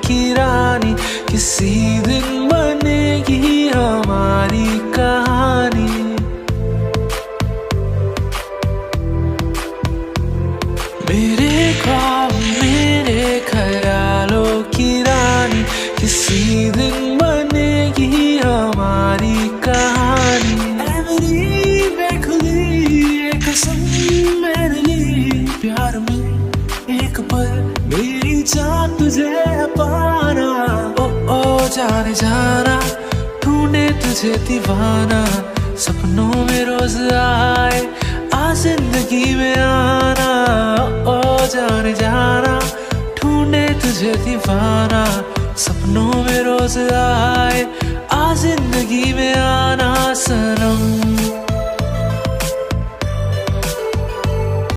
की रानी, किसी दिन बनेगी हमारी कहानी। मेरे ख्वाब मेरे ख्यालों की रानी, किसी दिन बनेगी हमारी कहानी। ऐ मेरी बेखुदी ये कसम मैंने ली, प्यार में एक पल मेरी जान तुझे पाना। ओ जाने जाना, ढूंढे तुझे दीवाना, सपनों में रोज आए आ जिंदगी में आना। ओ जाने जाना, ढूंढे तुझे दीवाना, सपनों में रोज आए आ जिंदगी में आना सनम।